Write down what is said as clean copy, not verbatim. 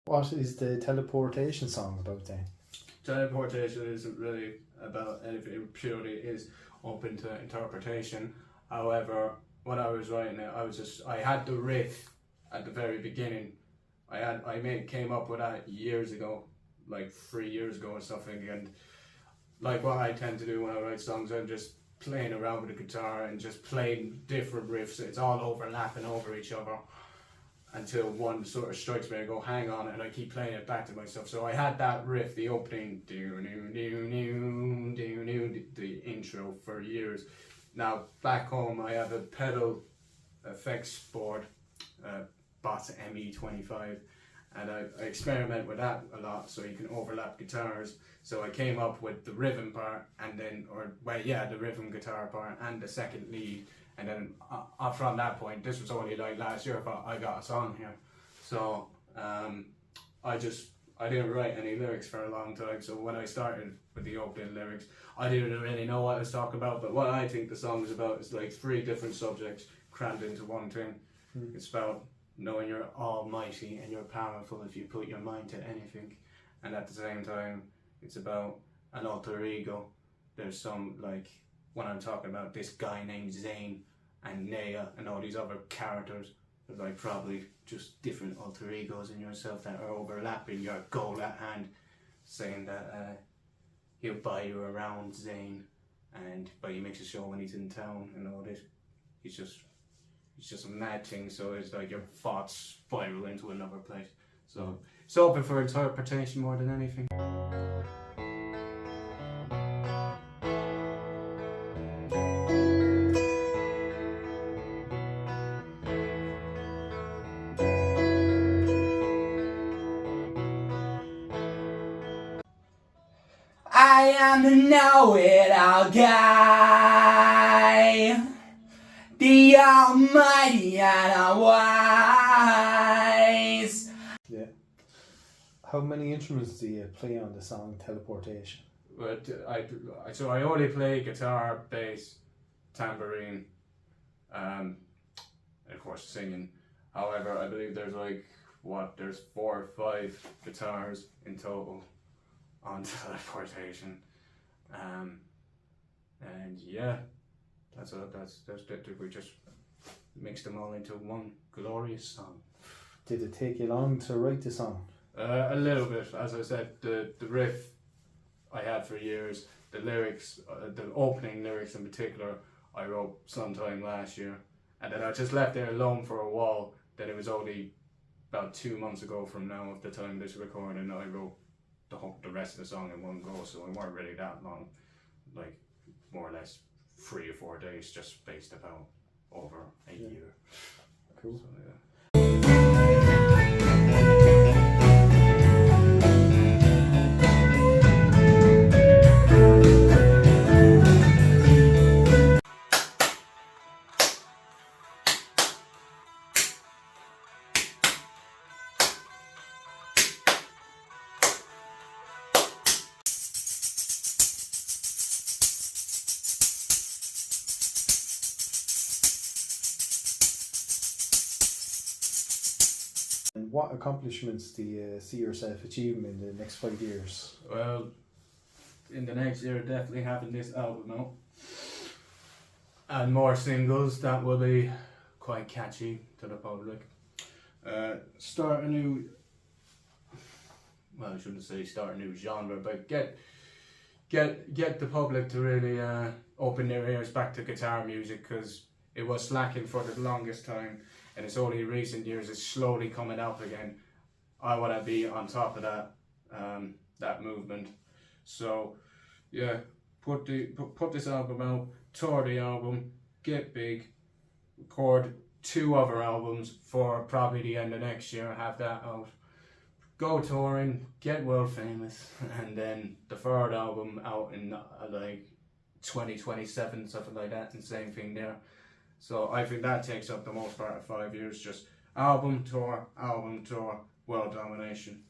What is the teleportation song about then? Teleportation isn't really about anything, it purely is open to interpretation. However, when I was writing it, I had the riff at the very beginning. Came up with that years ago, like 3 years ago or something, and like what I tend to do when I write songs, I'm just playing around with the guitar and just playing different riffs. It's all overlapping over each other until one sort of strikes me. I go, hang on, and I keep playing it back to myself. So I had that riff, the opening, the intro for years. Now back home, I have a pedal effects board, Boss ME25, and I experiment with that a lot, so you can overlap guitars. So I came up with the rhythm part, and then, the rhythm guitar part and the second lead. And then from that point, this was only like last year, but I got a song here. So I didn't write any lyrics for a long time. So when I started with the opening lyrics, I didn't really know what I was talking about. But what I think the song is about is like 3 different subjects crammed into one thing. It's about knowing you're almighty and you're powerful if you put your mind to anything. And at the same time, it's about an alter ego. There's some, like, when I'm talking about this guy named Zane and Naya and all these other characters, they're like probably just different alter egos in yourself that are overlapping your goal at hand, saying that he'll buy you around, Zane, but he makes a show when he's in town and all this. He's just a mad thing, so it's like your thoughts spiral into another place. So it's open for interpretation more than anything. I am the know-it-all guy, the almighty and all wise. Yeah. How many instruments do you play on the song Teleportation? But I only play guitar, bass, tambourine, and of course singing. However, I believe there's there's 4 or 5 guitars in total on Teleportation, and yeah, we just mixed them all into one glorious song. Did it take you long to write the song? A little bit, as I said. The riff I had for years. The lyrics, the opening lyrics in particular, I wrote sometime last year, and then I just left it alone for a while. Then it was only about 2 months ago from now, at the time of this recording, I wrote the rest of the song in one go. So it weren't really that long, like more or less 3 or 4 days, just spaced about over a year. Cool. So, yeah. And what accomplishments do you see yourself achieving in the next 5 years? Well, in the next year, definitely having this album out and more singles that will be quite catchy to the public. Start a new, well, I shouldn't say start a new genre, but get the public to really open their ears back to guitar music, because it was slacking for the longest time, and it's only in recent years it's slowly coming up again. I want to be on top of that movement. So yeah, put this album out, tour the album, get big, record 2 other albums for probably the end of next year, have that out, go touring, get world famous, and then the 3rd album out in like 2027, something like that, and same thing there. So I think that takes up the most part of 5 years, just album, tour, world domination.